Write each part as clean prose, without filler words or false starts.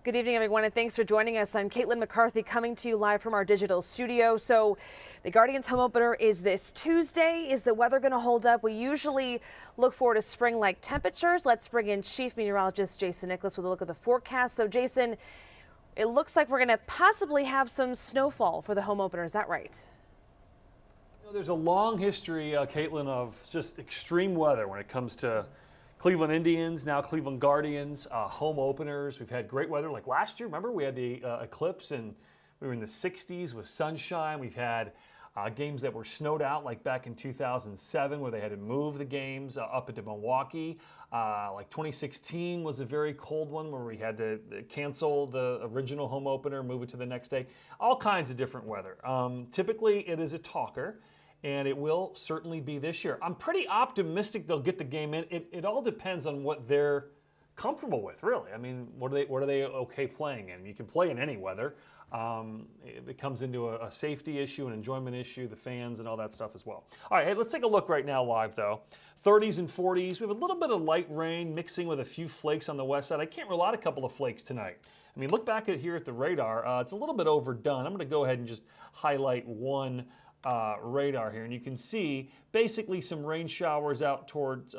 Good evening, everyone, and thanks for joining us. I'm Caitlin McCarthy coming to you live from our digital studio. So the Guardians home opener is this Tuesday. Is the weather going to hold up? We usually look forward to spring-like temperatures. Let's bring in Chief Meteorologist Jason Nicholas with a look at the forecast. So Jason, it looks like we're going to possibly have some snowfall for the home opener. Is that right? There's a long history, Caitlin, of just extreme weather when it comes to Cleveland Indians, now Cleveland Guardians, home openers. We've had great weather. Like last year, remember we had the eclipse and we were in the 60s with sunshine. We've had games that were snowed out, like back in 2007 where they had to move the games up into Milwaukee. Like 2016 was a very cold one where we had to cancel the original home opener, move it to the next day. All kinds of different weather. Typically it is a talker, and it will certainly be this year. I'm pretty optimistic they'll get the game in. It all depends on what they're comfortable with, really. I mean, what are they okay playing in? You can play in any weather. It comes into a safety issue, an enjoyment issue, the fans and all that stuff as well. All right, hey, let's take a look right now live though. 30s and 40s. We have a little bit of light rain mixing with a few flakes on the west side. I can't rule out a couple of flakes tonight. I mean, look back here at the radar. It's a little bit overdone. I'm going to go ahead and just highlight one radar here, and you can see basically some rain showers out towards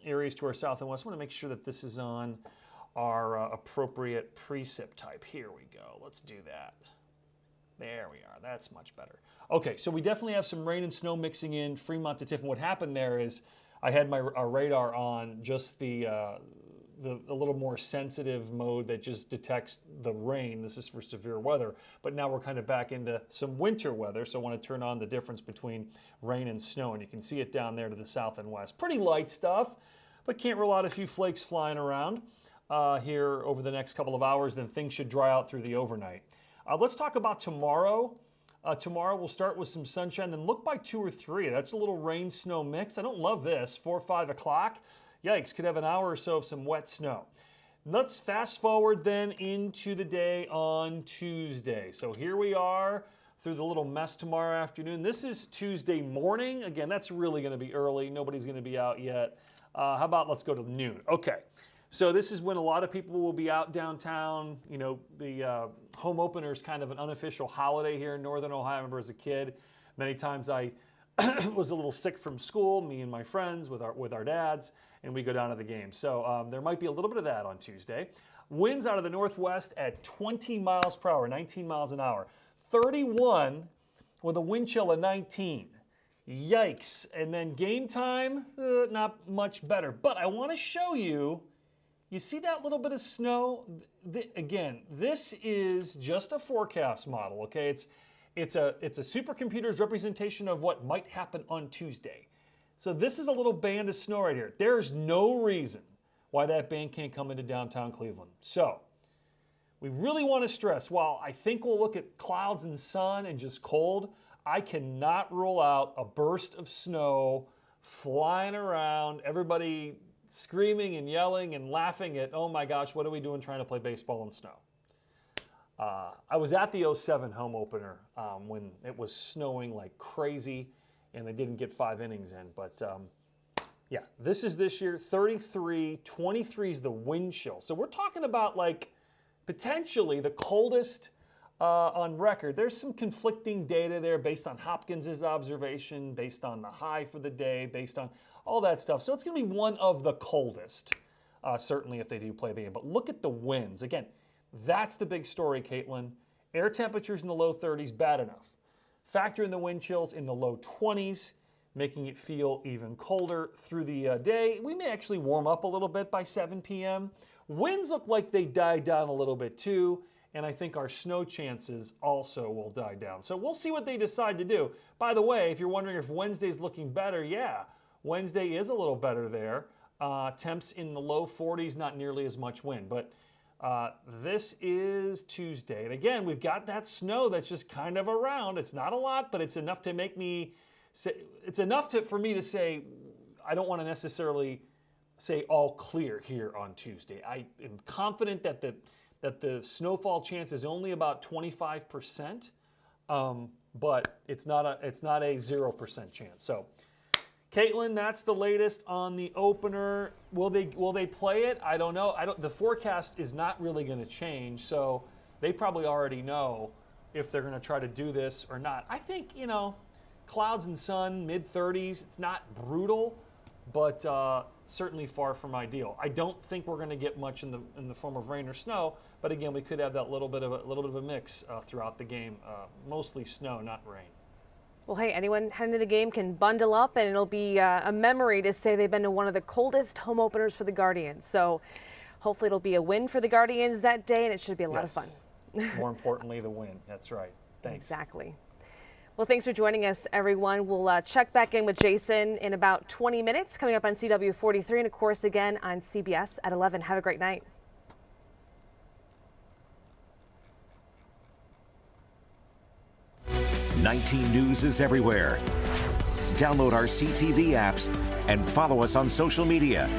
areas to our south and west. I want to make sure that this is on our appropriate precip type. Here we go. Let's do that. There we are. That's much better. Okay, so we definitely have some rain and snow mixing in Fremont to Tiffin. What happened there is I had my radar on just the a little more sensitive mode that just detects the rain. This is for severe weather, but now we're kind of back into some winter weather, so I want to turn on the difference between rain and snow, and you can see it down there to the south and west. Pretty light stuff, but can't rule out a few flakes flying around here over the next couple of hours, then things should dry out through the overnight. Let's talk about tomorrow. Tomorrow we'll start with some sunshine, then look by 2 or 3. That's a little rain-snow mix. I don't love this, 4 or 5 o'clock. Yikes, could have an hour or so of some wet snow. Let's fast forward then into the day on Tuesday. So here we are through the little mess tomorrow afternoon. This is Tuesday morning. Again, that's really going to be early. Nobody's going to be out yet. How about let's go to noon? Okay, so this is when a lot of people will be out downtown. You know, the home opener is kind of an unofficial holiday here in Northern Ohio. I remember as a kid, many times I was a little sick from school, me and my friends with our dads, and we go down to the game. So there might be a little bit of that on Tuesday. Winds out of the northwest at 20 miles per hour, 19 miles an hour. 31 with a wind chill of 19. Yikes. And then game time, not much better. But I want to show you, you see that little bit of snow? Again, this is just a forecast model, okay? It's a supercomputer's representation of what might happen on Tuesday. So this is a little band of snow right here. There's no reason why that band can't come into downtown Cleveland. So we really want to stress, while I think we'll look at clouds and sun and just cold, I cannot rule out a burst of snow flying around, everybody screaming and yelling and laughing at, oh my gosh, what are we doing trying to play baseball in snow? I was at the 07 home opener when it was snowing like crazy and they didn't get 5 innings in. But yeah, this is this year, 33, 23 is the wind chill. So we're talking about like potentially the coldest on record. There's some conflicting data there based on Hopkins' observation, based on the high for the day, based on all that stuff. So it's going to be one of the coldest, certainly if they do play the game. But look at the winds. Again, that's the big story, Caitlin. Air temperatures in the low 30s, bad enough. Factor in the wind chills in the low 20s, making it feel even colder through the day. We may actually warm up a little bit by 7 p.m. Winds look like they died down a little bit too, and I think our snow chances also will die down. So we'll see what they decide to do. By the way, if you're wondering if Wednesday's looking better, yeah, Wednesday is a little better there. Temps in the low 40s, not nearly as much wind, but this is Tuesday. And again, we've got that snow that's just kind of around. It's not a lot, but it's enough to make me say, it's enough for me to say, I don't want to necessarily say all clear here on Tuesday. I am confident that the snowfall chance is only about 25%, but it's not a 0% chance. So Caitlin, that's the latest on the opener. Will they play it? I don't know. The forecast is not really going to change, so they probably already know if they're going to try to do this or not. I think, clouds and sun, mid-30s. It's not brutal, but certainly far from ideal. I don't think we're going to get much in the form of rain or snow, but again, we could have that little bit of a mix throughout the game. Mostly snow, not rain. Well, hey, anyone heading to the game can bundle up, and it'll be a memory to say they've been to one of the coldest home openers for the Guardians. So hopefully it'll be a win for the Guardians that day, and it should be a lot of fun. More importantly, the win. That's right. Thanks. Exactly. Well, thanks for joining us, everyone. We'll check back in with Jason in about 20 minutes, coming up on CW 43, and of course again on CBS at 11. Have a great night. #19 News is everywhere. Download our CTV apps and follow us on social media.